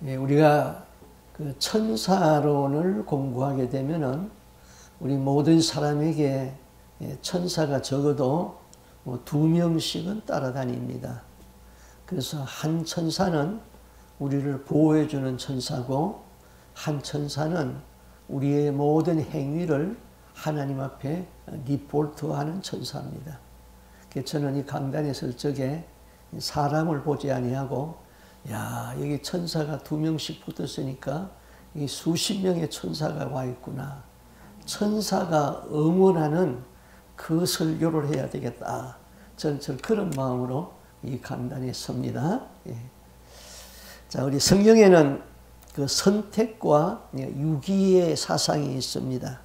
우리가 그 천사론을 공부하게 되면은 우리 모든 사람에게 천사가 적어도 2명씩은 따라다닙니다. 그래서 한 천사는 우리를 보호해주는 천사고, 한 천사는 우리의 모든 행위를 하나님 앞에 리포트하는 천사입니다. 저는 이 강단에 설 적에 사람을 보지 아니하고, 야, 여기 천사가 2명씩 붙었으니까 이 수십 명의 천사가 와 있구나. 천사가 응원하는 그 설교를 해야 되겠다. 저는 그런 마음으로 이 강단에 섭니다. 자, 우리 성경에는 그 선택과 유기의 사상이 있습니다.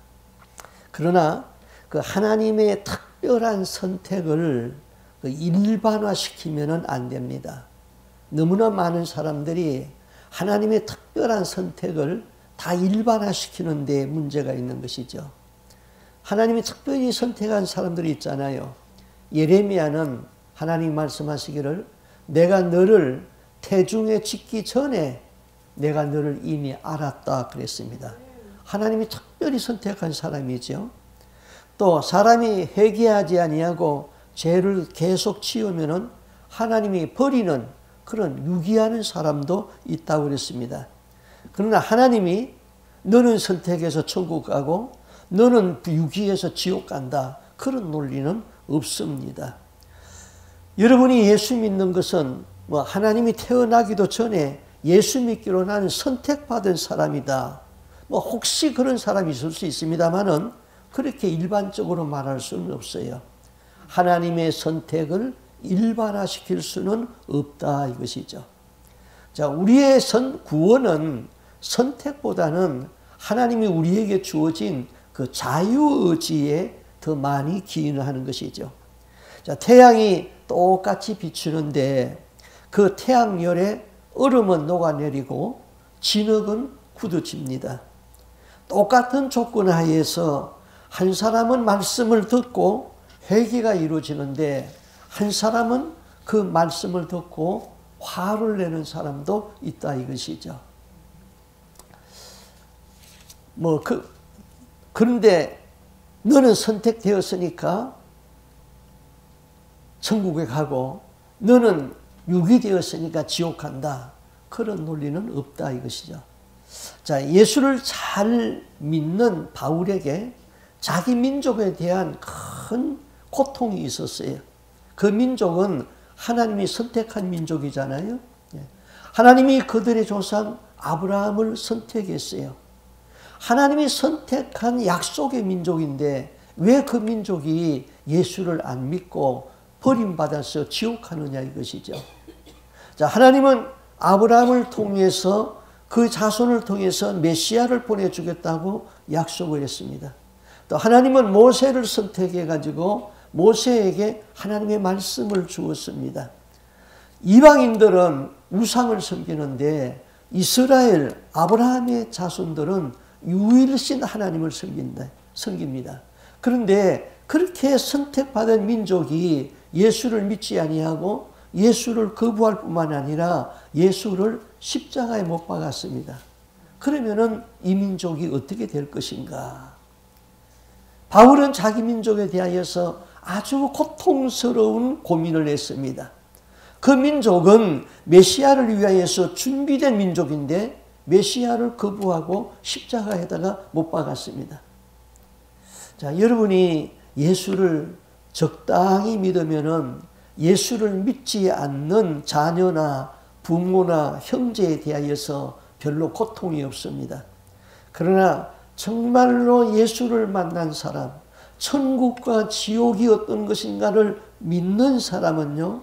그러나 그 하나님의 특별한 선택을 일반화시키면 안 됩니다. 너무나 많은 사람들이 하나님의 특별한 선택을 다 일반화시키는 데 문제가 있는 것이죠. 하나님이 특별히 선택한 사람들이 있잖아요. 예레미야는 하나님 말씀하시기를 내가 너를 태중에 짓기 전에 내가 너를 이미 알았다 그랬습니다. 하나님이 특별히 선택한 사람이죠. 또 사람이 회개하지 아니하고 죄를 계속 지으면은 하나님이 버리는 그런 유기하는 사람도 있다고 그랬습니다. 그러나 하나님이 너는 선택해서 천국 가고 너는 유기해서 지옥 간다. 그런 논리는 없습니다. 여러분이 예수 믿는 것은 하나님이 태어나기도 전에 예수 믿기로 나는 선택받은 사람이다. 혹시 그런 사람이 있을 수 있습니다만은 그렇게 일반적으로 말할 수는 없어요. 하나님의 선택을 일반화시킬 수는 없다 이것이죠. 자, 우리의 구원은 선택보다는 하나님이 우리에게 주어진 그 자유의지에 더 많이 기인하는 것이죠. 자, 태양이 똑같이 비추는데 그 태양열에 얼음은 녹아내리고 진흙은 굳어집니다. 똑같은 조건 하에서 한 사람은 말씀을 듣고 회개가 이루어지는데 한 사람은 그 말씀을 듣고 화를 내는 사람도 있다 이것이죠. 그런데 너는 선택되었으니까 천국에 가고 너는 유기되었으니까 지옥 간다. 그런 논리는 없다 이것이죠. 자, 예수를 잘 믿는 바울에게 자기 민족에 대한 큰 고통이 있었어요. 그 민족은 하나님이 선택한 민족이잖아요. 하나님이 그들의 조상 아브라함을 선택했어요. 하나님이 선택한 약속의 민족인데 왜 그 민족이 예수를 안 믿고 버림받아서 지옥 가느냐 이것이죠. 자, 하나님은 아브라함을 통해서 그 자손을 통해서 메시아를 보내주겠다고 약속을 했습니다. 또 하나님은 모세를 선택해 가지고 모세에게 하나님의 말씀을 주었습니다. 이방인들은 우상을 섬기는데 이스라엘 아브라함의 자손들은 유일신 하나님을 섬깁니다. 그런데 그렇게 선택받은 민족이 예수를 믿지 아니하고 예수를 거부할 뿐만 아니라 예수를 십자가에 못 박았습니다. 그러면은 이 민족이 어떻게 될 것인가? 바울은 자기 민족에 대하여서 아주 고통스러운 고민을 했습니다. 그 민족은 메시아를 위하여서 준비된 민족인데 메시아를 거부하고 십자가에다가 못 박았습니다. 자, 여러분이 예수를 적당히 믿으면은 예수를 믿지 않는 자녀나 부모나 형제에 대하여서 별로 고통이 없습니다. 그러나 정말로 예수를 만난 사람, 천국과 지옥이 어떤 것인가를 믿는 사람은요,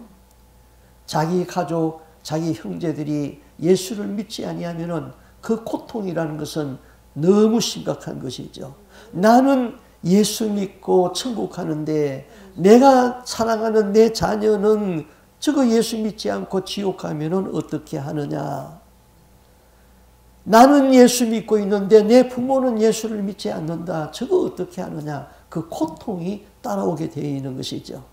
자기 가족, 자기 형제들이 예수를 믿지 아니하면은 그 고통이라는 것은 너무 심각한 것이죠. 나는 예수 믿고 천국 가는데 내가 사랑하는 내 자녀는 저거 예수 믿지 않고 지옥 가면은 어떻게 하느냐. 나는 예수 믿고 있는데 내 부모는 예수를 믿지 않는다. 저거 어떻게 하느냐. 그 고통이 따라오게 되어 있는 것이죠.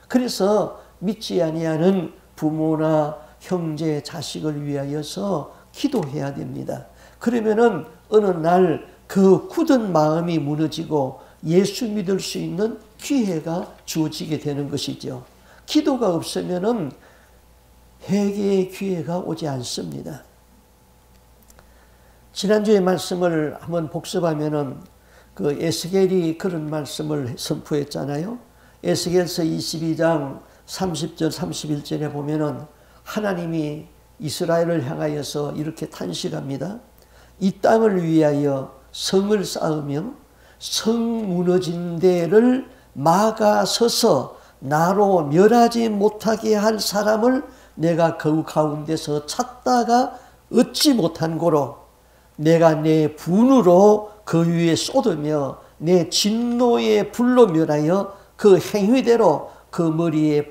그래서 믿지 아니하는 부모나 형제, 자식을 위하여서 기도해야 됩니다. 그러면은 어느 날 그 굳은 마음이 무너지고 예수 믿을 수 있는 기회가 주어지게 되는 것이죠. 기도가 없으면은 회개의 기회가 오지 않습니다. 지난주의 말씀을 한번 복습하면은 그 에스겔이 그런 말씀을 선포했잖아요. 에스겔서 22장 30절 31절에 보면은 하나님이 이스라엘을 향하여서 이렇게 탄식합니다. 이 땅을 위하여 성을 쌓으며 성 무너진 데를 막아서서 나로 멸하지 못하게 할 사람을 내가 그 가운데서 찾다가 얻지 못한 고로 내가 내 분으로 그 위에 쏟으며 내 진노의 불로 멸하여 그 행위대로 그 머리에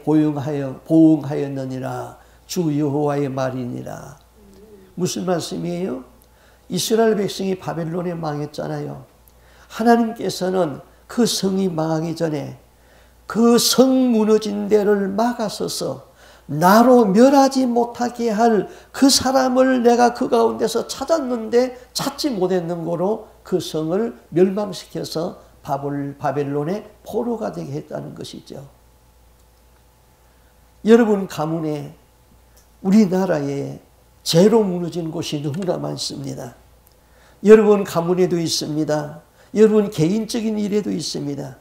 보응하였느니라. 주 여호와의 말이니라. 무슨 말씀이에요? 이스라엘 백성이 바벨론에 망했잖아요. 하나님께서는 그 성이 망하기 전에 그 성 무너진 데를 막아서서 나로 멸하지 못하게 할 그 사람을 내가 그 가운데서 찾았는데 찾지 못했는 거로 그 성을 멸망시켜서 바벨론의 포로가 되게 했다는 것이죠. 여러분 가문에 우리나라에 죄로 무너진 곳이 너무나 많습니다. 여러분 가문에도 있습니다. 여러분 개인적인 일에도 있습니다.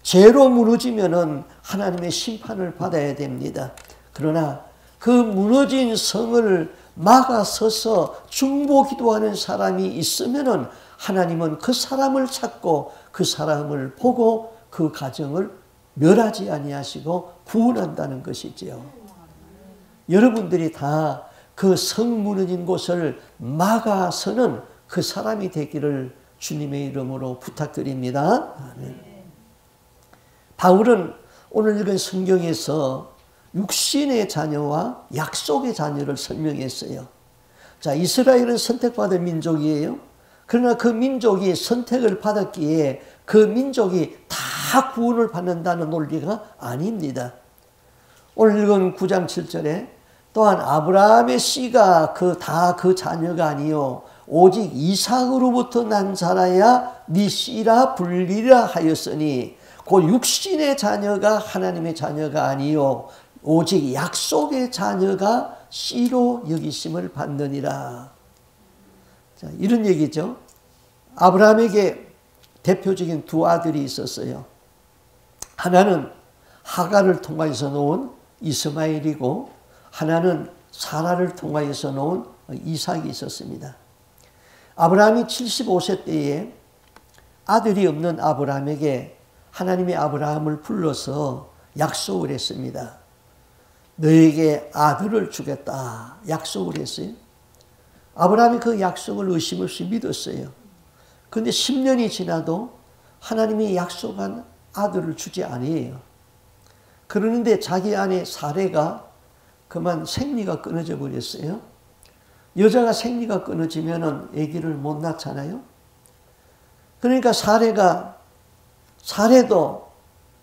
죄로 무너지면은 하나님의 심판을 받아야 됩니다. 그러나 그 무너진 성을 막아서서 중보 기도하는 사람이 있으면은 하나님은 그 사람을 찾고 그 사람을 보고 그 가정을 멸하지 아니하시고 구원한다는 것이지요. 여러분들이 다 그 성 무너진 곳을 막아서는 그 사람이 되기를 주님의 이름으로 부탁드립니다. 아멘. 바울은 오늘 읽은 성경에서 육신의 자녀와 약속의 자녀를 설명했어요. 자, 이스라엘은 선택받은 민족이에요. 그러나 그 민족이 선택을 받았기에 그 민족이 다 구원을 받는다는 논리가 아닙니다. 오늘 읽은 9장 7절에 또한 아브라함의 씨가 다 그 자녀가 아니요 오직 이삭으로부터 난 자라야 네 씨라 불리라 하였으니 그 육신의 자녀가 하나님의 자녀가 아니요 오직 약속의 자녀가 씨로 여기심을 받느니라. 자, 이런 얘기죠. 아브라함에게 대표적인 두 아들이 있었어요. 하나는 하갈을 통하여서 놓은 이스마엘이고 하나는 사라를 통하여서 놓은 이삭이 있었습니다. 아브라함이 75세 때에 아들이 없는 아브라함에게 하나님이 아브라함을 불러서 약속을 했습니다. 너에게 아들을 주겠다 약속을 했어요. 아브라함이 그 약속을 의심 없이 믿었어요. 그런데 10년이 지나도 하나님이 약속한 아들을 주지 아니에요. 그러는데 자기 아내 사레가 그만 생리가 끊어져 버렸어요. 여자가 생리가 끊어지면은 아기를 못 낳잖아요. 그러니까 사레도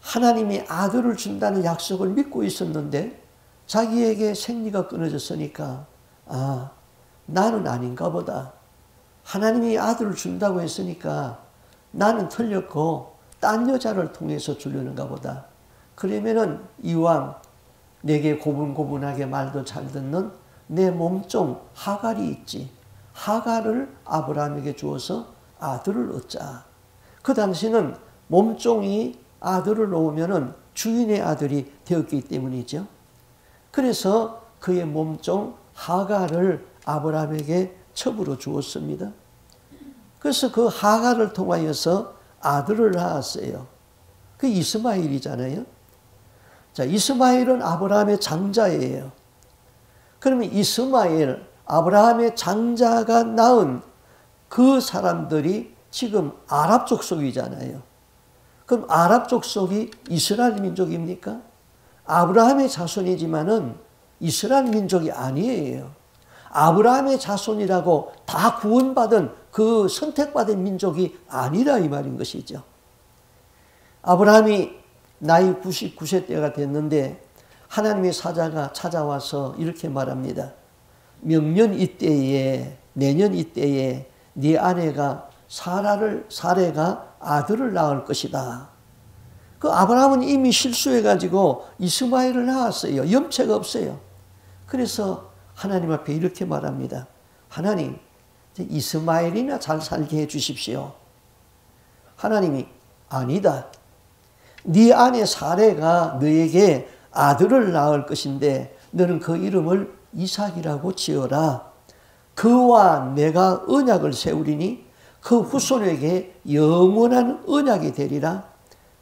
하나님이 아들을 준다는 약속을 믿고 있었는데 자기에게 생리가 끊어졌으니까 아, 나는 아닌가 보다. 하나님이 아들을 준다고 했으니까 나는 틀렸고 딴 여자를 통해서 주려는가 보다. 그러면은 이왕 내게 고분고분하게 말도 잘 듣는 내 몸종 하갈이 있지. 하갈을 아브라함에게 주어서 아들을 얻자. 그 당시는 몸종이 아들을 놓으면은 주인의 아들이 되었기 때문이죠. 그래서 그의 몸종 하갈을 아브라함에게 첩으로 주었습니다. 그래서 그 하갈을 통하여서 아들을 낳았어요. 그 이스마엘이잖아요. 자, 이스마엘은 아브라함의 장자예요. 그러면 이스마엘, 아브라함의 장자가 낳은 그 사람들이 지금 아랍 족속이잖아요. 그럼 아랍 족속이 이스라엘 민족입니까? 아브라함의 자손이지만은 이스라엘 민족이 아니에요. 아브라함의 자손이라고 다 구원받은 그 선택받은 민족이 아니라 이 말인 것이죠. 아브라함이 나이 99세 때가 됐는데 하나님의 사자가 찾아와서 이렇게 말합니다. 명년 이때에, 내년 이때에 네 아내가 사레가 아들을 낳을 것이다. 그 아브라함은 이미 실수해가지고 이스마엘을 낳았어요. 염체가 없어요. 그래서 하나님 앞에 이렇게 말합니다. 하나님, 이스마엘이나 잘 살게 해주십시오. 하나님이 아니다. 네 아내 사레가 너에게 아들을 낳을 것인데 너는 그 이름을 이삭이라고 지어라. 그와 내가 언약을 세우리니 그 후손에게 영원한 언약이 되리라.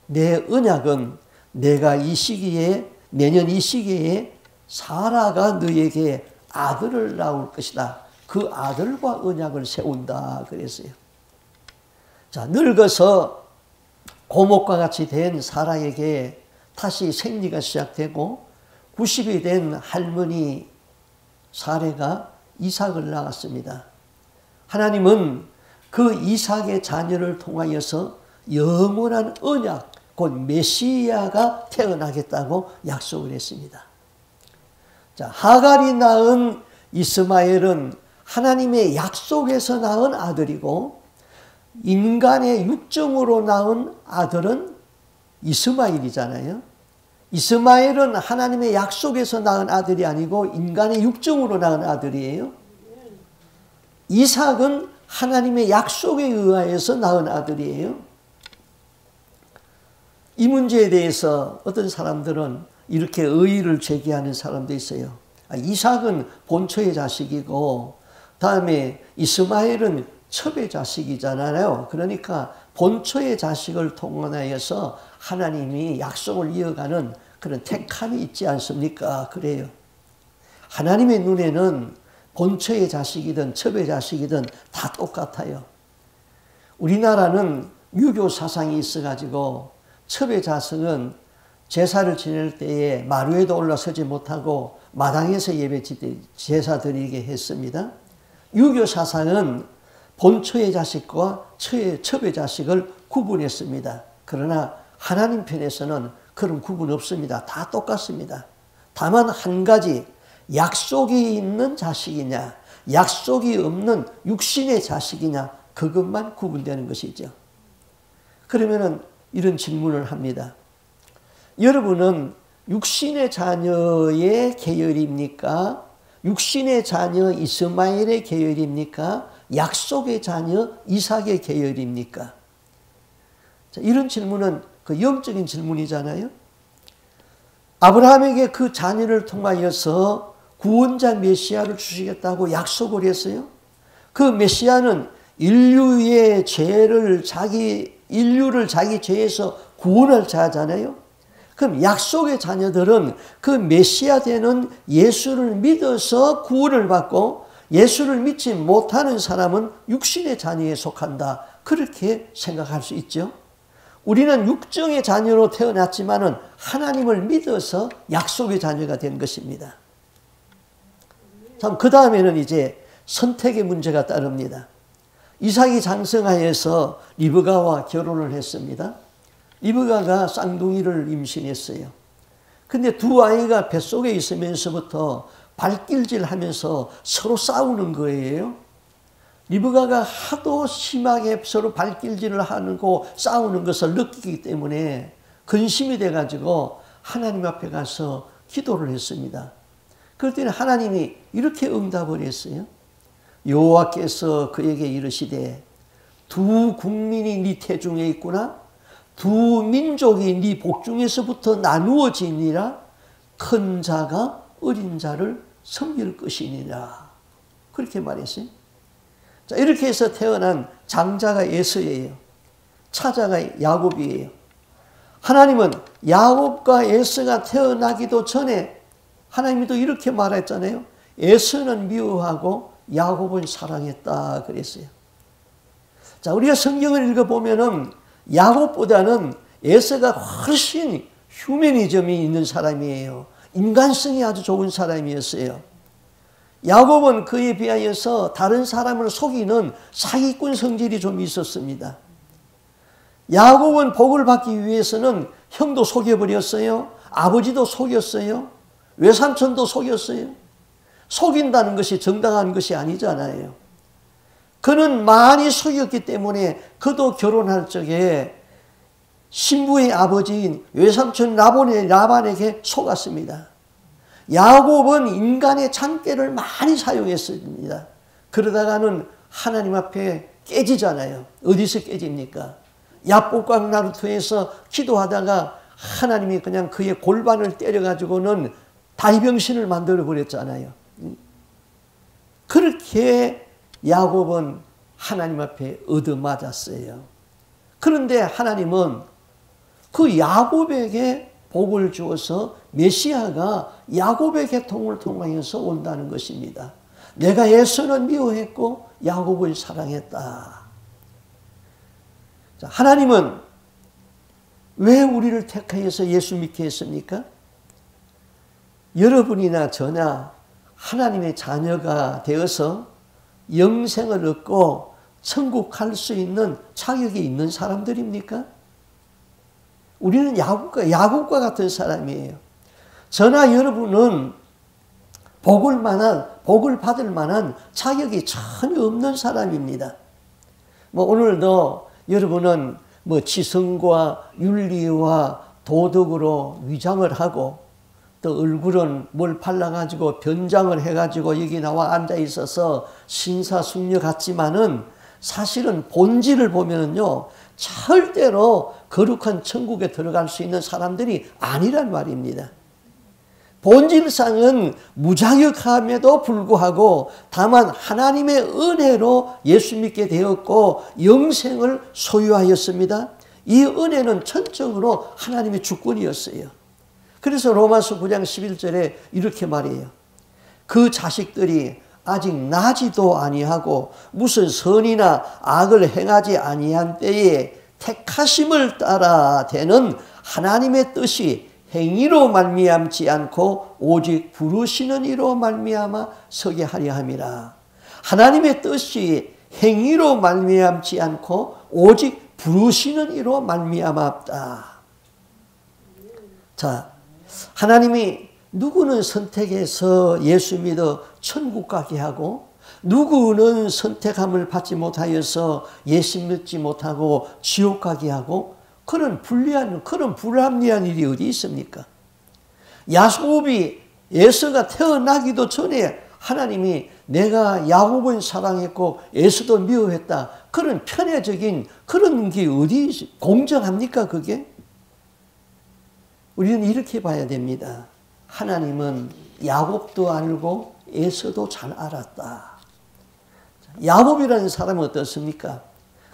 내 언약은 내가 이 시기에, 내년 이 시기에 사라가 너에게 아들을 낳을 것이다. 그 아들과 언약을 세운다 그랬어요. 자, 늙어서 고목과 같이 된 사라에게 다시 생리가 시작되고 90이 된 할머니 사레가 이삭을 낳았습니다. 하나님은 그 이삭의 자녀를 통하여서 영원한 언약, 곧 메시아가 태어나겠다고 약속을 했습니다. 자, 하갈이 낳은 이스마엘은 하나님의 약속에서 낳은 아들이고 인간의 육정으로 낳은 아들은 이스마엘이잖아요. 이스마엘은 하나님의 약속에서 낳은 아들이 아니고 인간의 육정으로 낳은 아들이에요. 이삭은 하나님의 약속에 의하여서 낳은 아들이에요. 이 문제에 대해서 어떤 사람들은 이렇게 의의를 제기하는 사람도 있어요. 이삭은 본처의 자식이고 다음에 이스마엘은 첩의 자식이잖아요. 그러니까 본처의 자식을 통하여서 하나님이 약속을 이어가는 그런 택함이 있지 않습니까? 그래요. 하나님의 눈에는 본처의 자식이든 첩의 자식이든 다 똑같아요. 우리나라는 유교 사상이 있어가지고 첩의 자식은 제사를 지낼 때에 마루에도 올라서지 못하고 마당에서 예배 제사 드리게 했습니다. 유교 사상은 본처의 자식과 첩의 자식을 구분했습니다. 그러나 하나님 편에서는 그런 구분 없습니다. 다 똑같습니다. 다만 한 가지, 약속이 있는 자식이냐 약속이 없는 육신의 자식이냐 그것만 구분되는 것이죠. 그러면은 이런 질문을 합니다. 여러분은 육신의 자녀의 계열입니까? 육신의 자녀 이스마엘의 계열입니까? 약속의 자녀 이삭의 계열입니까? 자, 이런 질문은 그 영적인 질문이잖아요. 아브라함에게 그 자녀를 통하여서 구원자 메시아를 주시겠다고 약속을 했어요. 그 메시아는 인류의 죄를 인류를 자기 죄에서 구원할 자잖아요. 그럼 약속의 자녀들은 그 메시아 되는 예수를 믿어서 구원을 받고 예수를 믿지 못하는 사람은 육신의 자녀에 속한다. 그렇게 생각할 수 있죠. 우리는 육정의 자녀로 태어났지만은 하나님을 믿어서 약속의 자녀가 된 것입니다. 참, 그 다음에는 이제 선택의 문제가 따릅니다. 이삭이 장성하여서 리브가와 결혼을 했습니다. 리브가가 쌍둥이를 임신했어요. 근데 두 아이가 뱃속에 있으면서부터 발길질하면서 서로 싸우는 거예요. 리브가가 하도 심하게 서로 발길질을 하고 싸우는 것을 느끼기 때문에 근심이 돼가지고 하나님 앞에 가서 기도를 했습니다. 그럴 때는 하나님이 이렇게 응답을 했어요. 여호와께서 그에게 이르시되 두 국민이 네 태중에 있구나. 두 민족이 네 복중에서부터 나누어지니라. 큰 자가 어린 자를 섬길 것이니라. 그렇게 말했어요. 자, 이렇게 해서 태어난 장자가 에서예요. 차자가 야곱이에요. 하나님은 야곱과 에서가 태어나기도 전에 하나님이 또 이렇게 말했잖아요. 에서는 미워하고 야곱은 사랑했다 그랬어요. 자, 우리가 성경을 읽어보면은 야곱보다는 에서가 훨씬 휴머니즘이 있는 사람이에요. 인간성이 아주 좋은 사람이었어요. 야곱은 그에 비하여서 다른 사람을 속이는 사기꾼 성질이 좀 있었습니다. 야곱은 복을 받기 위해서는 형도 속여버렸어요. 아버지도 속였어요. 외삼촌도 속였어요. 속인다는 것이 정당한 것이 아니잖아요. 그는 많이 속였기 때문에 그도 결혼할 적에 신부의 아버지인 외삼촌 라반에게 속았습니다. 야곱은 인간의 잔꾀를 많이 사용했습니다. 그러다가는 하나님 앞에 깨지잖아요. 어디서 깨집니까? 야복강 나루터에서 기도하다가 하나님이 그냥 그의 골반을 때려가지고는 다이병신을 만들어 버렸잖아요. 그렇게 야곱은 하나님 앞에 얻어맞았어요. 그런데 하나님은 그 야곱에게 복을 주어서 메시아가 야곱의 계통을 통하여서 온다는 것입니다. 내가 에서는 미워했고 야곱을 사랑했다. 자, 하나님은 왜 우리를 택하여서 예수 믿게 했습니까? 여러분이나 저나 하나님의 자녀가 되어서 영생을 얻고 천국 갈 수 있는 자격이 있는 사람들입니까? 우리는 야곱과 같은 사람이에요. 저나 여러분은 복을 받을 만한 자격이 전혀 없는 사람입니다. 오늘도 여러분은 지성과 윤리와 도덕으로 위장을 하고 또 얼굴은 뭘 발라가지고 변장을 해가지고 여기 나와 앉아 있어서 신사숙녀 같지만은 사실은 본질을 보면은요, 절대로 거룩한 천국에 들어갈 수 있는 사람들이 아니란 말입니다. 본질상은 무자격함에도 불구하고 다만 하나님의 은혜로 예수 믿게 되었고 영생을 소유하였습니다. 이 은혜는 전적으로 하나님의 주권이었어요. 그래서 로마서 9장 11절에 이렇게 말해요. 그 자식들이 아직 나지도 아니하고 무슨 선이나 악을 행하지 아니한 때에 택하심을 따라 되는 하나님의 뜻이 행위로 말미암지 않고 오직 부르시는 이로 말미암아 서게 하려 함이라. 하나님의 뜻이 행위로 말미암지 않고 오직 부르시는 이로 말미암았다. 자, 하나님이 누구는 선택해서 예수 믿어 천국 가게 하고 누구는 선택함을 받지 못하여서 예수 믿지 못하고 지옥 가게 하고 그런 불합리한 일이 어디 있습니까? 야곱이 에서가 태어나기도 전에 하나님이 내가 야곱을 사랑했고 에서도 미워했다. 그런 편애적인 그런 게 어디 공정합니까 그게? 우리는 이렇게 봐야 됩니다. 하나님은 야곱도 알고 에서도 잘 알았다. 야곱이라는 사람은 어떻습니까?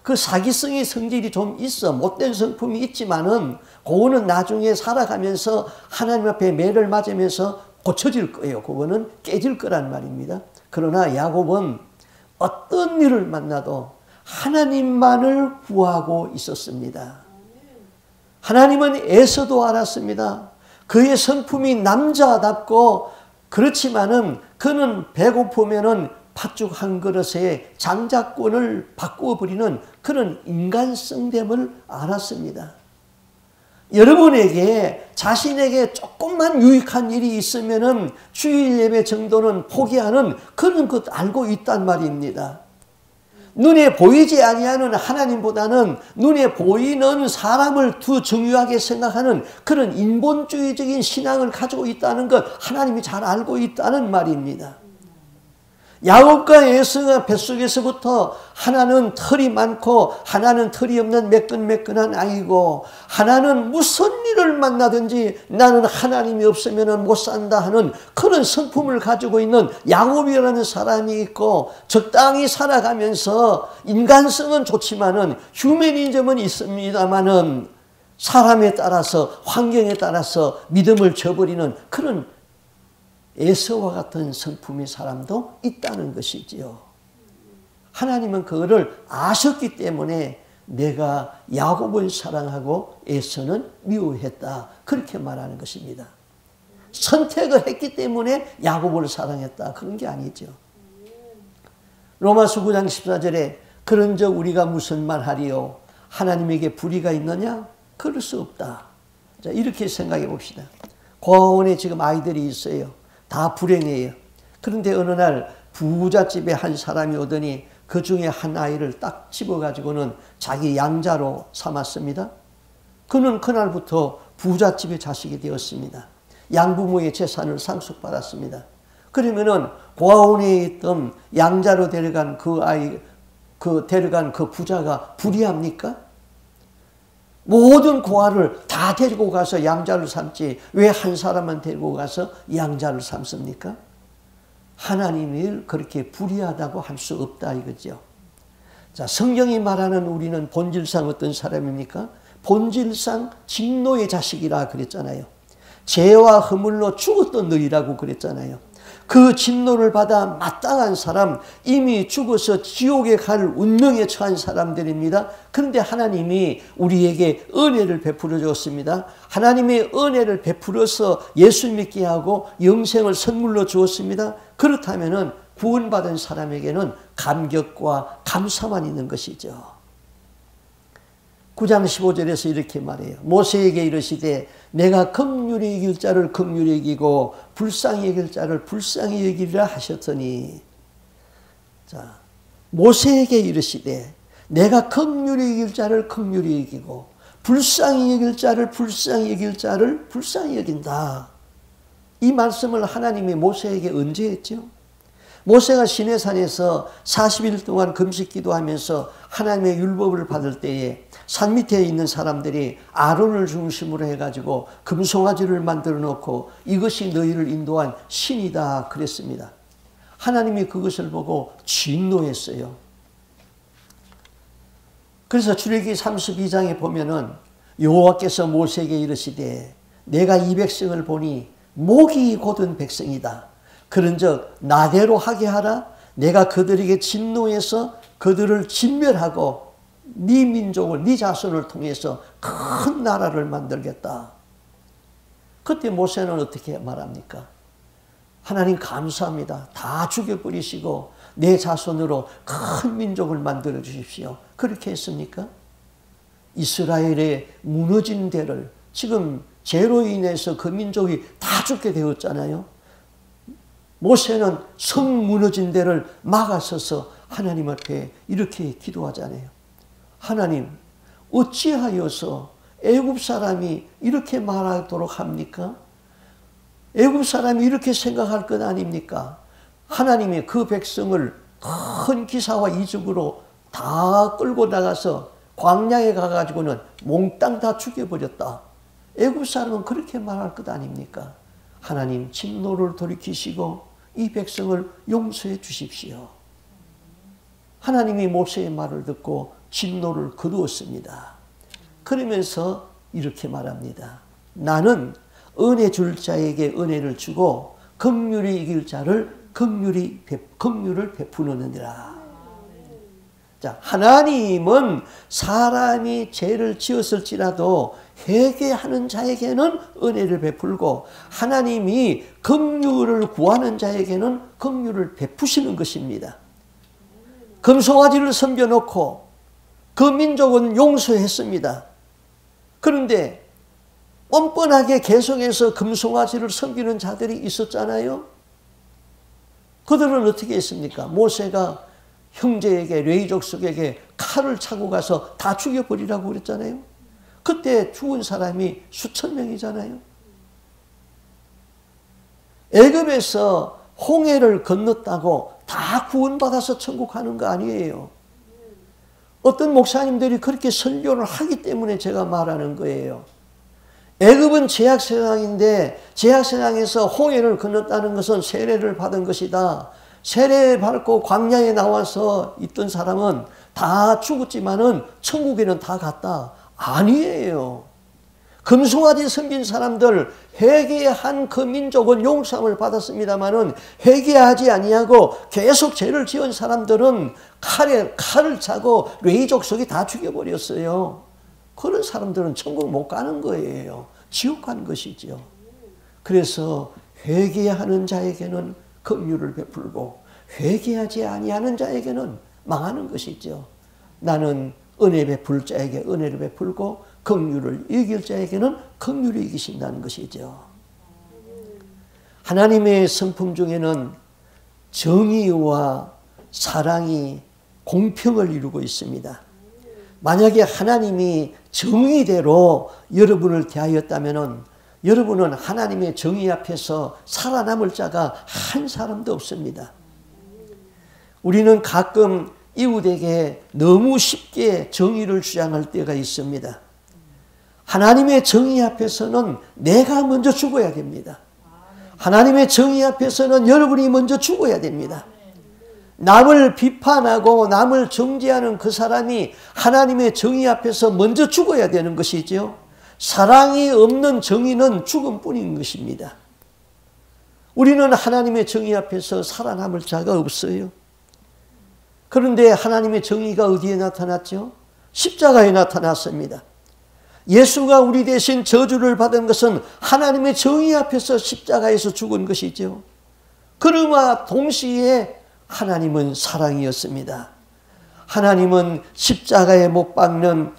그 사기성의 성질이 좀 있어. 못된 성품이 있지만은 그거는 나중에 살아가면서 하나님 앞에 매를 맞으면서 고쳐질 거예요. 그거는 깨질 거란 말입니다. 그러나 야곱은 어떤 일을 만나도 하나님만을 구하고 있었습니다. 하나님은 에서도 알았습니다. 그의 성품이 남자답고 그렇지만은 그는 배고프면은 팥죽 한 그릇에 장자권을 바꾸어 버리는 그런 인간성됨을 알았습니다. 여러분에게 자신에게 조금만 유익한 일이 있으면은 주일 예배 정도는 포기하는 그런 것 알고 있단 말입니다. 눈에 보이지 아니하는 하나님보다는 눈에 보이는 사람을 더 중요하게 생각하는 그런 인본주의적인 신앙을 가지고 있다는 것 하나님이 잘 알고 있다는 말입니다. 야곱과 에서가 뱃속에서부터 하나는 털이 많고 하나는 털이 없는 매끈매끈한 아이고 하나는 무슨 일을 만나든지 나는 하나님이 없으면 못 산다 하는 그런 성품을 가지고 있는 야곱이라는 사람이 있고 적당히 살아가면서 인간성은 좋지만은 휴머니즘은 있습니다만은 사람에 따라서 환경에 따라서 믿음을 저버리는 그런 에서와 같은 성품의 사람도 있다는 것이지요. 하나님은 그거를 아셨기 때문에 내가 야곱을 사랑하고 에서는 미워했다. 그렇게 말하는 것입니다. 선택을 했기 때문에 야곱을 사랑했다. 그런 게 아니죠. 로마서 9장 14절에 그런즉 우리가 무슨 말하리요? 하나님에게 불의가 있느냐? 그럴 수 없다. 자, 이렇게 생각해 봅시다. 고아원에 지금 아이들이 있어요. 다 불행해요. 그런데 어느 날 부잣집에 한 사람이 오더니 그 중에 한 아이를 딱 집어가지고는 자기 양자로 삼았습니다. 그는 그날부터 부잣집의 자식이 되었습니다. 양부모의 재산을 상속받았습니다. 그러면은 고아원에 있던 양자로 데려간 데려간 그 부자가 불의합니까? 모든 고아를 다 데리고 가서 양자를 삼지 왜 한 사람만 데리고 가서 양자를 삼습니까? 하나님을 그렇게 불의하다고 할 수 없다 이거죠. 자, 성경이 말하는 우리는 본질상 어떤 사람입니까? 본질상 진노의 자식이라 그랬잖아요. 죄와 허물로 죽었던 너희라고 그랬잖아요. 그 진노를 받아 마땅한 사람, 이미 죽어서 지옥에 갈 운명에 처한 사람들입니다. 그런데 하나님이 우리에게 은혜를 베풀어 주었습니다. 하나님의 은혜를 베풀어서 예수 믿게 하고 영생을 선물로 주었습니다. 그렇다면 구원받은 사람에게는 감격과 감사만 있는 것이죠. 9장 15절에서 이렇게 말해요. 모세에게 이르시되 내가 긍휼히 여길 자를 긍휼히 여기고 불쌍히 여길 자를 불쌍히 여기리라 하셨더니, 자, 모세에게 이르시되 내가 긍휼히 여길 자를 긍휼히 여기고 불쌍히 여길 자를 불쌍히 여길 자를 불쌍히 여긴다. 이 말씀을 하나님이 모세에게 언제 했죠? 모세가 시내산에서 40일 동안 금식 기도하면서 하나님의 율법을 받을 때에 산 밑에 있는 사람들이 아론을 중심으로 해가지고 금송아지를 만들어 놓고 이것이 너희를 인도한 신이다 그랬습니다. 하나님이 그것을 보고 진노했어요. 그래서 출애굽기 32장에 보면은 여호와께서 모세에게 이르시되 내가 이 백성을 보니 목이 곧은 백성이다. 그런즉 나대로 하게 하라. 내가 그들에게 진노해서 그들을 진멸하고 네 민족을 네 자손을 통해서 큰 나라를 만들겠다. 그때 모세는 어떻게 말합니까? 하나님 감사합니다. 다 죽여버리시고 내 자손으로 큰 민족을 만들어 주십시오. 그렇게 했습니까? 이스라엘의 무너진 데를 지금 죄로 인해서 그 민족이 다 죽게 되었잖아요. 모세는 성 무너진 데를 막아서서 하나님 앞에 이렇게 기도하잖아요. 하나님, 어찌하여서 애굽 사람이 이렇게 말하도록 합니까? 애굽 사람이 이렇게 생각할 것 아닙니까? 하나님이 그 백성을 큰 기사와 이적으로 다 끌고 나가서 광야에 가가지고는 몽땅 다 죽여버렸다. 애굽 사람은 그렇게 말할 것 아닙니까? 하나님 진노를 돌이키시고 이 백성을 용서해 주십시오. 하나님이 모세의 말을 듣고 진노를 거두었습니다. 그러면서 이렇게 말합니다. 나는 은혜 줄 자에게 은혜를 주고 긍휼히 이길 자를 긍휼을 베푸느니라. 자, 하나님은 사람이 죄를 지었을지라도 회개하는 자에게는 은혜를 베풀고 하나님이 긍휼을 구하는 자에게는 긍휼을 베푸시는 것입니다. 금송아지를 섬겨놓고 그 민족은 용서했습니다. 그런데 뻔뻔하게 계속해서 금송아지를 섬기는 자들이 있었잖아요. 그들은 어떻게 했습니까? 모세가 형제에게 레위족속에게 칼을 차고 가서 다 죽여버리라고 그랬잖아요. 그때 죽은 사람이 수천 명이잖아요. 애굽에서 홍해를 건넜다고 다 구원받아서 천국 가는 거 아니에요. 어떤 목사님들이 그렇게 설교를 하기 때문에 제가 말하는 거예요. 애굽은 제약세상인데 제약세상에서 홍해를 건넜다는 것은 세례를 받은 것이다. 세례 받고 광야에 나와서 있던 사람은 다 죽었지만은 천국에는 다 갔다. 아니에요. 금송아지 섬긴 사람들 회개한 그 민족은 용서함을 받았습니다마는 회개하지 아니하고 계속 죄를 지은 사람들은 칼을 차고 레위족속이 다 죽여버렸어요. 그런 사람들은 천국 못 가는 거예요. 지옥 가는 것이죠. 그래서 회개하는 자에게는 긍휼을 베풀고 회개하지 아니하는 자에게는 망하는 것이죠. 나는 은혜 베풀 자에게 은혜를 베풀고 긍휼을 이길 자에게는 긍휼을 이기신다는 것이죠. 하나님의 성품 중에는 정의와 사랑이 공평을 이루고 있습니다. 만약에 하나님이 정의대로 여러분을 대하였다면 여러분은 하나님의 정의 앞에서 살아남을 자가 한 사람도 없습니다. 우리는 가끔 이웃에게 너무 쉽게 정의를 주장할 때가 있습니다. 하나님의 정의 앞에서는 내가 먼저 죽어야 됩니다. 하나님의 정의 앞에서는 여러분이 먼저 죽어야 됩니다. 남을 비판하고 남을 정죄하는 그 사람이 하나님의 정의 앞에서 먼저 죽어야 되는 것이죠. 사랑이 없는 정의는 죽음뿐인 것입니다. 우리는 하나님의 정의 앞에서 살아남을 자가 없어요. 그런데 하나님의 정의가 어디에 나타났죠? 십자가에 나타났습니다. 예수가 우리 대신 저주를 받은 것은 하나님의 정의 앞에서 십자가에서 죽은 것이죠. 그러나 동시에 하나님은 사랑이었습니다. 하나님은 십자가에 못 박는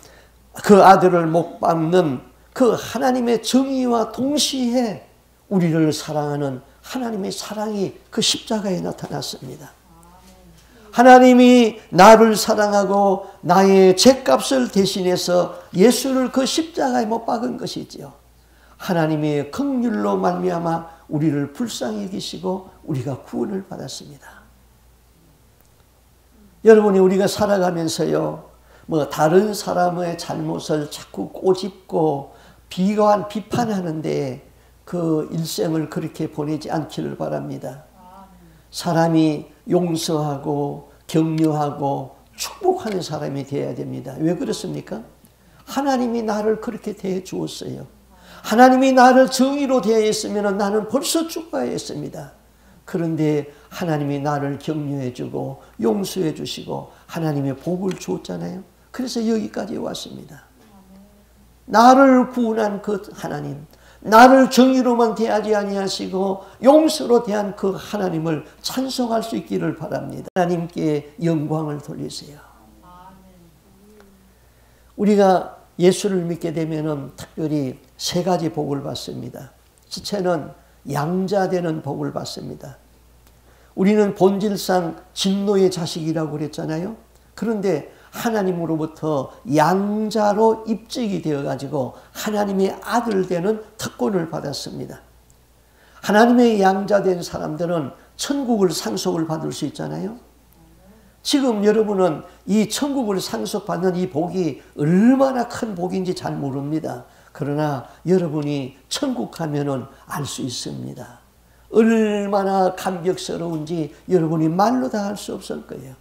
그 아들을 못 박는 그 하나님의 정의와 동시에 우리를 사랑하는 하나님의 사랑이 그 십자가에 나타났습니다. 하나님이 나를 사랑하고 나의 죄값을 대신해서 예수를 그 십자가에 못 박은 것이지요. 하나님의 긍휼로 말미암아 우리를 불쌍히 여기시고 우리가 구원을 받았습니다. 여러분이 우리가 살아가면서요, 다른 사람의 잘못을 자꾸 꼬집고 비판하는데 그 일생을 그렇게 보내지 않기를 바랍니다. 사람이 용서하고 격려하고 축복하는 사람이 되어야 됩니다. 왜 그렇습니까? 하나님이 나를 그렇게 대해 주었어요. 하나님이 나를 정의로 대했으면 나는 벌써 죽어야 했습니다. 그런데 하나님이 나를 격려해 주고 용서해 주시고 하나님의 복을 주었잖아요. 그래서 여기까지 왔습니다. 나를 구원한 그 하나님, 나를 정의로만 대하지 아니하시고 용서로 대한 그 하나님을 찬송할 수 있기를 바랍니다. 하나님께 영광을 돌리세요. 우리가 예수를 믿게 되면 특별히 세 가지 복을 받습니다. 첫째는 양자되는 복을 받습니다. 우리는 본질상 진노의 자식이라고 그랬잖아요. 그런데 하나님으로부터 양자로 입증이 되어가지고 하나님의 아들 되는 특권을 받았습니다. 하나님의 양자된 사람들은 천국을 상속을 받을 수 있잖아요. 지금 여러분은 이 천국을 상속받는 이 복이 얼마나 큰 복인지 잘 모릅니다. 그러나 여러분이 천국 가면은 알 수 있습니다. 얼마나 감격스러운지 여러분이 말로 다 할 수 없을 거예요.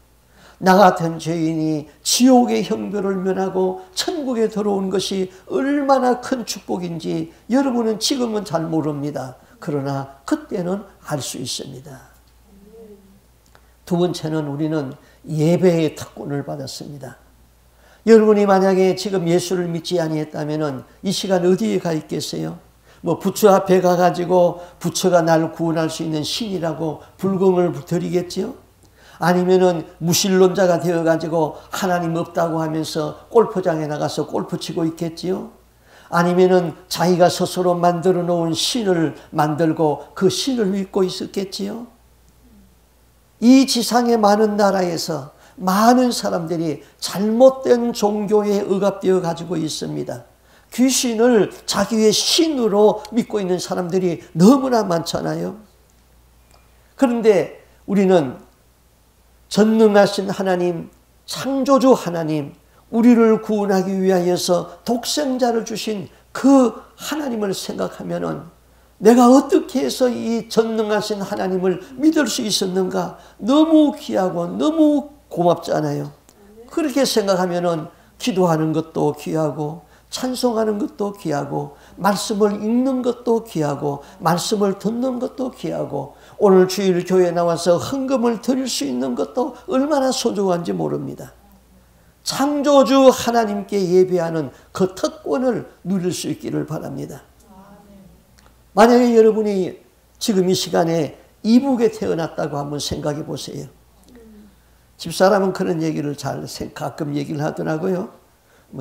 나 같은 죄인이 지옥의 형벌을 면하고 천국에 들어온 것이 얼마나 큰 축복인지 여러분은 지금은 잘 모릅니다. 그러나 그때는 알 수 있습니다. 두 번째는 우리는 예배의 특권을 받았습니다. 여러분이 만약에 지금 예수를 믿지 아니했다면 이 시간 어디에 가 있겠어요? 부처 앞에 가가지고 부처가 날 구원할 수 있는 신이라고 불공을 드리겠지요? 아니면은 무신론자가 되어가지고 하나님 없다고 하면서 골프장에 나가서 골프 치고 있겠지요? 아니면은 자기가 스스로 만들어 놓은 신을 만들고 그 신을 믿고 있었겠지요? 이 지상의 많은 나라에서 많은 사람들이 잘못된 종교에 억압되어 가지고 있습니다. 귀신을 자기의 신으로 믿고 있는 사람들이 너무나 많잖아요. 그런데 우리는 전능하신 하나님, 창조주 하나님, 우리를 구원하기 위하여서 독생자를 주신 그 하나님을 생각하면은 내가 어떻게 해서 이 전능하신 하나님을 믿을 수 있었는가? 너무 귀하고 너무 고맙잖아요. 그렇게 생각하면은 기도하는 것도 귀하고 찬송하는 것도 귀하고 말씀을 읽는 것도 귀하고 말씀을 듣는 것도 귀하고 오늘 주일 교회에 나와서 헌금을 드릴 수 있는 것도 얼마나 소중한지 모릅니다. 창조주 하나님께 예배하는 그 특권을 누릴 수 있기를 바랍니다. 만약에 여러분이 지금 이 시간에 이북에 태어났다고 한번 생각해 보세요. 집사람은 그런 얘기를 가끔 얘기를 하더라고요.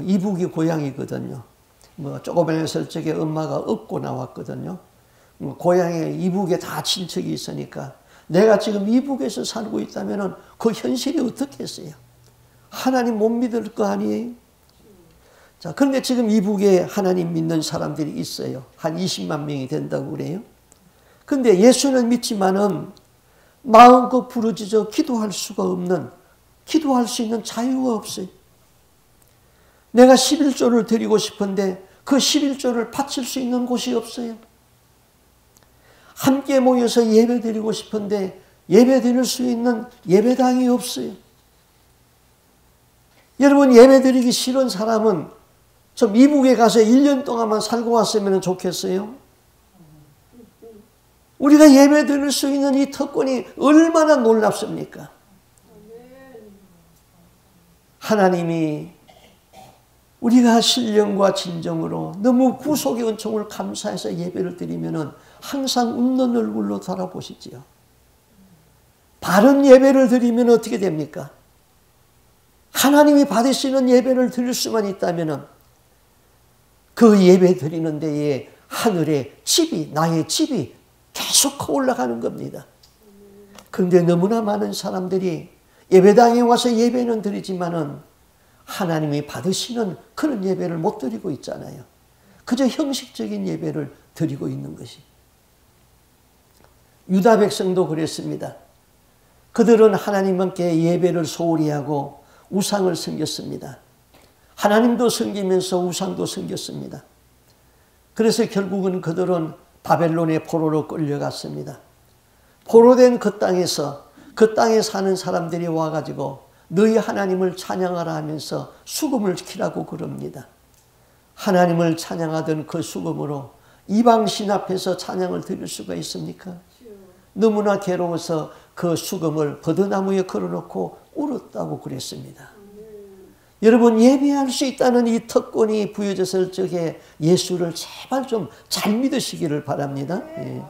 이북이 고향이거든요. 조그만 있을 적에 엄마가 업고 나왔거든요. 고향에 이북에 다 친척이 있으니까 내가 지금 이북에서 살고 있다면 그 현실이 어떻겠어요? 하나님 못 믿을 거 아니에요? 자, 그런데 지금 이북에 하나님 믿는 사람들이 있어요. 한 20만 명이 된다고 그래요. 근데 예수는 믿지만은 마음껏 부르짖어 기도할 수가 없는, 기도할 수 있는 자유가 없어요. 내가 11조를 드리고 싶은데 그 11조를 바칠 수 있는 곳이 없어요. 함께 모여서 예배 드리고 싶은데 예배 드릴 수 있는 예배당이 없어요. 여러분, 예배 드리기 싫은 사람은 좀 이북에 가서 1년 동안만 살고 왔으면 좋겠어요. 우리가 예배 드릴 수 있는 이 특권이 얼마나 놀랍습니까? 하나님이 우리가 신령과 진정으로 너무 구속의 은총을 감사해서 예배를 드리면 항상 웃는 얼굴로 돌아보시지요. 바른 예배를 드리면 어떻게 됩니까? 하나님이 받으시는 예배를 드릴 수만 있다면 그 예배 드리는 데에 하늘의 집이, 나의 집이 계속 올라가는 겁니다. 그런데 너무나 많은 사람들이 예배당에 와서 예배는 드리지만은 하나님이 받으시는 그런 예배를 못 드리고 있잖아요. 그저 형식적인 예배를 드리고 있는 것이. 유다 백성도 그랬습니다. 그들은 하나님께 예배를 소홀히 하고 우상을 섬겼습니다. 하나님도 섬기면서 우상도 섬겼습니다. 그래서 결국은 그들은 바벨론의 포로로 끌려갔습니다. 포로된 그 땅에서 그 땅에 사는 사람들이 와가지고 너희 하나님을 찬양하라 하면서 수금을 키라고 그럽니다. 하나님을 찬양하던 그 수금으로 이방신 앞에서 찬양을 드릴 수가 있습니까? 너무나 괴로워서 그 수금을 버드나무에 걸어놓고 울었다고 그랬습니다. 여러분, 예배할 수 있다는 이 특권이 부여졌을 적에 예수를 제발 좀 잘 믿으시기를 바랍니다. 예.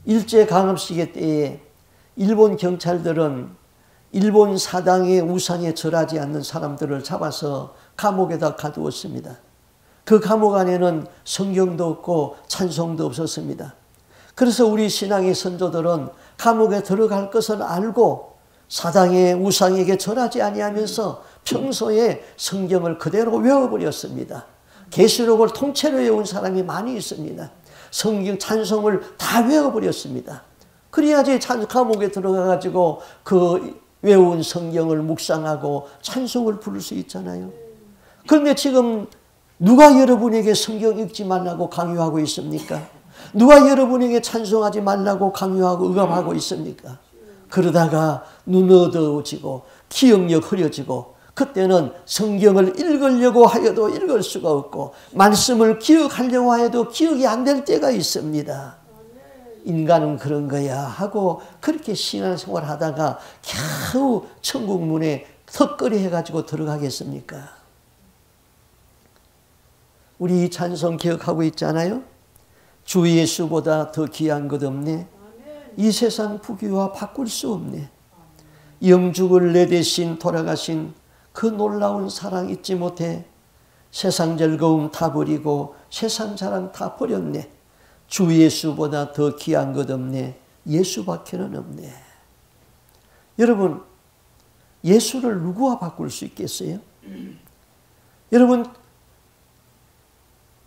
일제강점시대 때에 일본 경찰들은 일본 사당의 우상에 절하지 않는 사람들을 잡아서 감옥에다 가두었습니다. 그 감옥 안에는 성경도 없고 찬송도 없었습니다. 그래서 우리 신앙의 선조들은 감옥에 들어갈 것을 알고 사당의 우상에게 절하지 아니하면서 평소에 성경을 그대로 외워버렸습니다. 계시록을 통째로 외운 사람이 많이 있습니다. 성경 찬송을 다 외워버렸습니다. 그래야지 감옥에 들어가가지고 그 외운 성경을 묵상하고 찬송을 부를 수 있잖아요. 그런데 지금 누가 여러분에게 성경 읽지 말라고 강요하고 있습니까? 누가 여러분에게 찬송하지 말라고 강요하고 억압하고 있습니까? 그러다가 눈 어두워지고 기억력 흐려지고 그때는 성경을 읽으려고 하여도 읽을 수가 없고 말씀을 기억하려고 해도 기억이 안 될 때가 있습니다. 인간은 그런 거야 하고 그렇게 신앙생활 하다가 겨우 천국 문에 턱걸이 해가지고 들어가겠습니까? 우리 이 찬송 기억하고 있잖아요. 주 예수보다 더 귀한 것 없네. 이 세상 부귀와 바꿀 수 없네. 영죽을 내 대신 돌아가신 그 놀라운 사랑 잊지 못해. 세상 즐거움 다 버리고 세상 자랑 다 버렸네. 주 예수보다 더 귀한 것 없네. 예수밖에는 없네. 여러분, 예수를 누구와 바꿀 수 있겠어요? 여러분,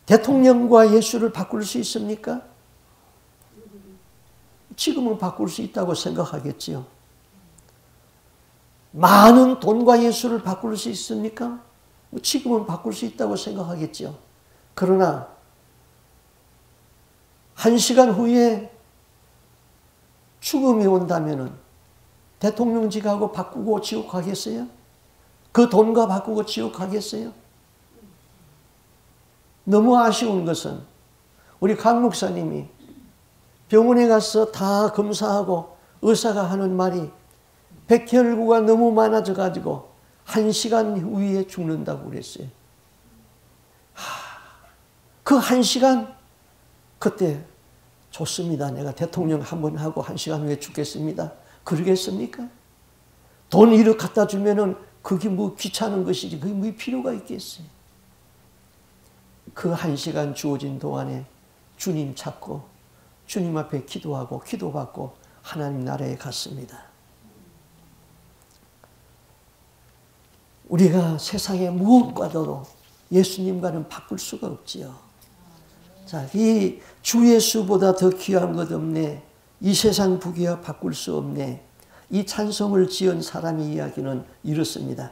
대통령과 예수를 바꿀 수 있습니까? 지금은 바꿀 수 있다고 생각하겠지요. 많은 돈과 예수를 바꿀 수 있습니까? 지금은 바꿀 수 있다고 생각하겠지요. 그러나 1시간 후에 죽음이 온다면 대통령직하고 바꾸고 지옥 가겠어요? 그 돈과 바꾸고 지옥 가겠어요? 너무 아쉬운 것은 우리 강 목사님이 병원에 가서 다 검사하고 의사가 하는 말이 백혈구가 너무 많아져 가지고 1시간 후에 죽는다고 그랬어요. 그 1시간 그때 좋습니다. 내가 대통령 한번 하고 1시간 후에 죽겠습니다. 그러겠습니까? 돈 1억 갖다 주면은 그게 뭐 귀찮은 것이지 그게 뭐 필요가 있겠어요. 그 1시간 주어진 동안에 주님 찾고 주님 앞에 기도하고 기도받고 하나님 나라에 갔습니다. 우리가 세상의 무엇과도 예수님과는 바꿀 수가 없지요. 자, 이 주 예수보다 더 귀한 것 없네. 이 세상 부귀와 바꿀 수 없네. 이 찬송을 지은 사람의 이야기는 이렇습니다.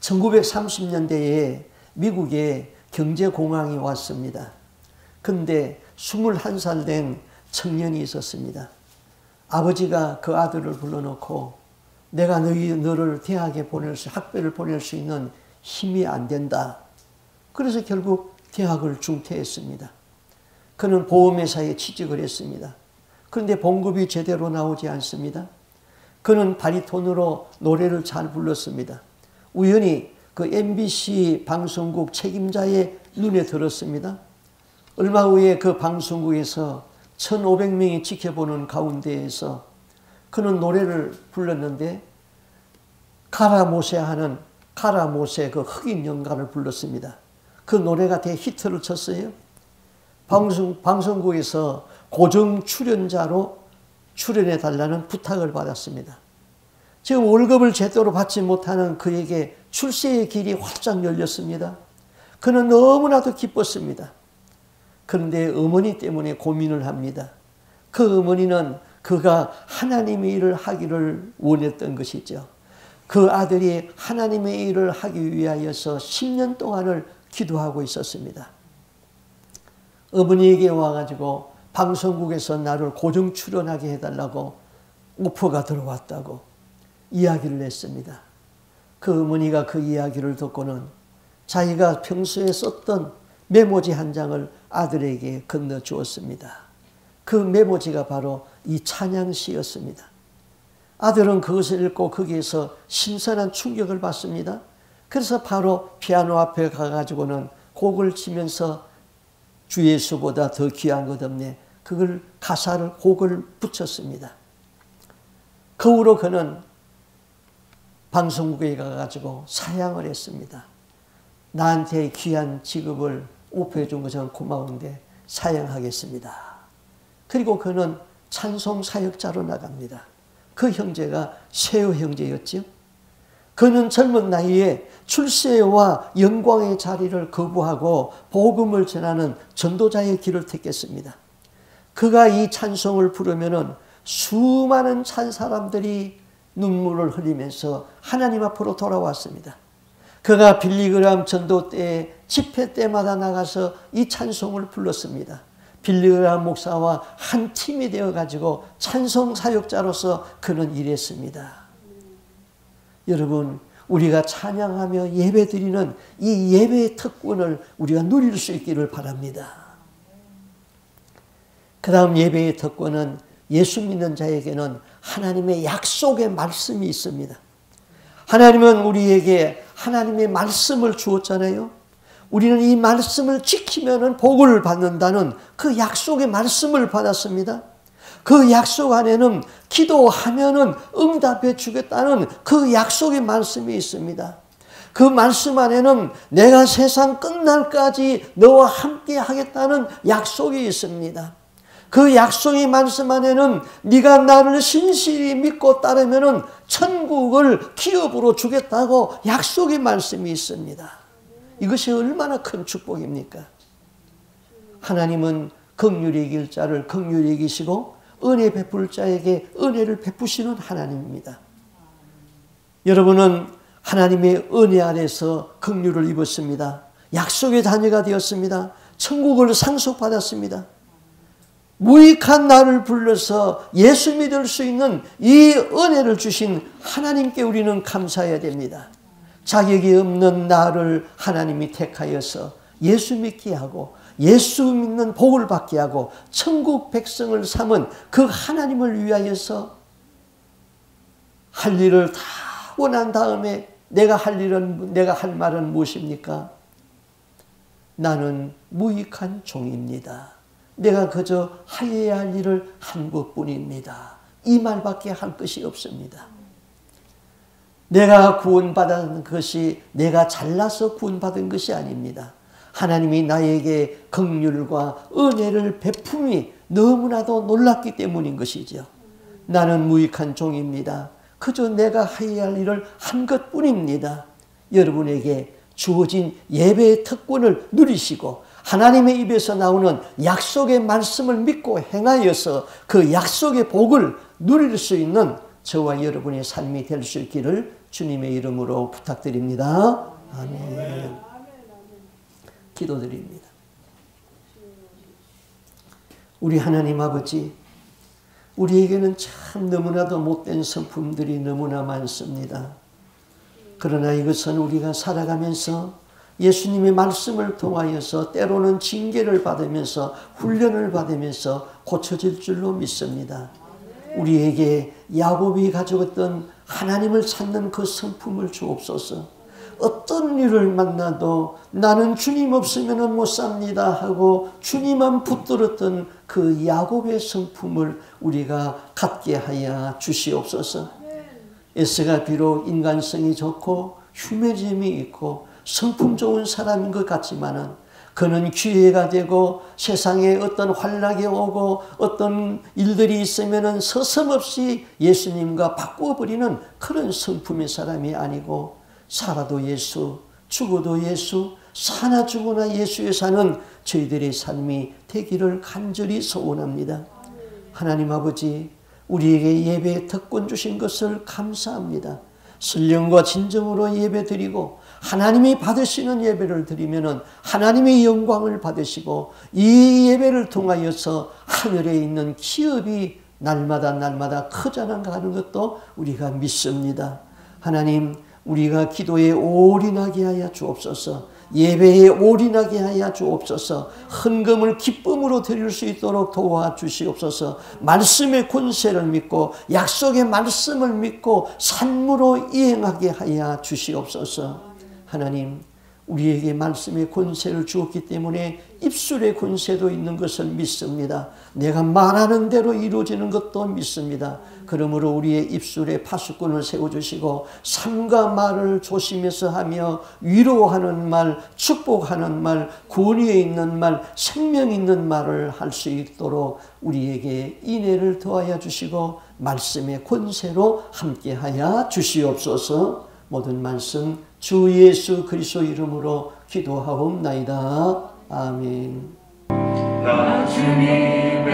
1930년대에 미국에 경제공황이 왔습니다. 근데 21살 된 청년이 있었습니다. 아버지가 그 아들을 불러놓고 내가 너를 대학에 학교를 보낼 수 있는 힘이 안 된다. 그래서 결국 대학을 중퇴했습니다. 그는 보험회사에 취직을 했습니다. 그런데 봉급이 제대로 나오지 않습니다. 그는 바리톤으로 노래를 잘 불렀습니다. 우연히 그 MBC 방송국 책임자의 눈에 들었습니다. 얼마 후에 그 방송국에서 1,500명이 지켜보는 가운데에서 그는 노래를 불렀는데 카라모세 하는 카라모세 그 흑인 연가를 불렀습니다. 그 노래가 대히트를 쳤어요. 방송국에서 고정 출연자로 출연해달라는 부탁을 받았습니다. 지금 월급을 제대로 받지 못하는 그에게 출세의 길이 활짝 열렸습니다. 그는 너무나도 기뻤습니다. 그런데 어머니 때문에 고민을 합니다. 그 어머니는 그가 하나님의 일을 하기를 원했던 것이죠. 그 아들이 하나님의 일을 하기 위하여서 10년 동안을 기도하고 있었습니다. 어머니에게 와가지고 방송국에서 나를 고정 출연하게 해달라고 오퍼가 들어왔다고 이야기를 했습니다. 그 어머니가 그 이야기를 듣고는 자기가 평소에 썼던 메모지 한 장을 아들에게 건너주었습니다. 그 메모지가 바로 이 찬양시였습니다. 아들은 그것을 읽고 거기에서 신선한 충격을 받습니다. 그래서 바로 피아노 앞에 가가지고는 곡을 치면서 주 예수보다 더 귀한 것 없네. 그걸 가사를 곡을 붙였습니다. 그 후로 그는 방송국에 가가지고 사양을 했습니다. 나한테 귀한 직업을 오퍼해 준 것은 고마운데 사양하겠습니다. 그리고 그는 찬송 사역자로 나갑니다. 그 형제가 세호 형제였죠. 그는 젊은 나이에 출세와 영광의 자리를 거부하고 복음을 전하는 전도자의 길을 택했습니다. 그가 이 찬송을 부르면은 수많은 찬 사람들이 눈물을 흘리면서 하나님 앞으로 돌아왔습니다. 그가 빌리그람 전도 때 집회 때마다 나가서 이 찬송을 불렀습니다. 빌리그람 목사와 한 팀이 되어가지고 찬송 사역자로서 그는 일했습니다. 여러분, 우리가 찬양하며 예배드리는 이 예배의 특권을 우리가 누릴 수 있기를 바랍니다. 그 다음 예배의 특권은 예수 믿는 자에게는 하나님의 약속의 말씀이 있습니다. 하나님은 우리에게 하나님의 말씀을 주었잖아요. 우리는 이 말씀을 지키면 복을 받는다는 그 약속의 말씀을 받았습니다. 그 약속 안에는 기도하면 응답해 주겠다는 그 약속의 말씀이 있습니다. 그 말씀 안에는 내가 세상 끝날까지 너와 함께 하겠다는 약속이 있습니다. 그 약속의 말씀 안에는 네가 나를 신실히 믿고 따르면 천국을 기업으로 주겠다고 약속의 말씀이 있습니다. 이것이 얼마나 큰 축복입니까? 하나님은 긍휼히 여길 자를 긍휼히 여기시고 은혜 베풀 자에게 은혜를 베푸시는 하나님입니다. 여러분은 하나님의 은혜 아래서 긍휼을 입었습니다. 약속의 자녀가 되었습니다. 천국을 상속받았습니다. 무익한 나를 불러서 예수 믿을 수 있는 이 은혜를 주신 하나님께 우리는 감사해야 됩니다. 자격이 없는 나를 하나님이 택하여서 예수 믿게 하고 예수 믿는 복을 받게 하고 천국 백성을 삼은 그 하나님을 위하여서 할 일을 다 하고 난 다음에 내가 할 말은 무엇입니까? 나는 무익한 종입니다. 내가 그저 하여야 할 일을 한 것뿐입니다. 이 말밖에 할 것이 없습니다. 내가 구원받은 것이 내가 잘나서 구원받은 것이 아닙니다. 하나님이 나에게 긍휼과 은혜를 베품이 너무나도 놀랐기 때문인 것이죠. 나는 무익한 종입니다. 그저 내가 해야 할 일을 한 것뿐입니다. 여러분에게 주어진 예배의 특권을 누리시고 하나님의 입에서 나오는 약속의 말씀을 믿고 행하여서 그 약속의 복을 누릴 수 있는 저와 여러분의 삶이 될 수 있기를 주님의 이름으로 부탁드립니다. 아멘. 기도드립니다. 우리 하나님 아버지, 우리에게는 참 너무나도 못된 성품들이 너무나 많습니다. 그러나 이것은 우리가 살아가면서 예수님의 말씀을 통하여서 때로는 징계를 받으면서 훈련을 받으면서 고쳐질 줄로 믿습니다. 우리에게 야곱이 가져왔던 하나님을 찾는 그 성품을 주옵소서. 어떤 일을 만나도 나는 주님 없으면 못 삽니다 하고 주님만 붙들었던 그 야곱의 성품을 우리가 갖게 하여 주시옵소서. 에스가 비록 인간성이 좋고 휴메즘이 있고 성품 좋은 사람인 것 같지만은 그는 기회가 되고 세상에 어떤 환락이 오고 어떤 일들이 있으면은 서슴없이 예수님과 바꾸어버리는 그런 성품의 사람이 아니고 살아도 예수, 죽어도 예수, 사나 죽으나 예수에 사는 저희들의 삶이 되기를 간절히 소원합니다. 하나님 아버지, 우리에게 예배의 특권 주신 것을 감사합니다. 신령과 진정으로 예배 드리고 하나님이 받으시는 예배를 드리면은 하나님의 영광을 받으시고 이 예배를 통하여서 하늘에 있는 기업이 날마다 커져나가는 것도 우리가 믿습니다. 하나님, 우리가 기도에 올인하게 하여 주옵소서. 예배에 올인하게 하여 주옵소서. 헌금을 기쁨으로 드릴 수 있도록 도와주시옵소서. 말씀의 권세를 믿고 약속의 말씀을 믿고 산무로 이행하게 하여 주시옵소서. 하나님, 우리에게 말씀의 권세를 주었기 때문에 입술의 권세도 있는 것을 믿습니다. 내가 말하는 대로 이루어지는 것도 믿습니다. 그러므로 우리의 입술에 파수꾼을 세워주시고 삶과 말을 조심해서 하며 위로하는 말, 축복하는 말, 권위에 있는 말, 생명 있는 말을 할 수 있도록 우리에게 인애를 더하여 주시고 말씀의 권세로 함께하여 주시옵소서. 모든 말씀 주 예수 그리스도 이름으로 기도하옵나이다. 아멘. 나 주님의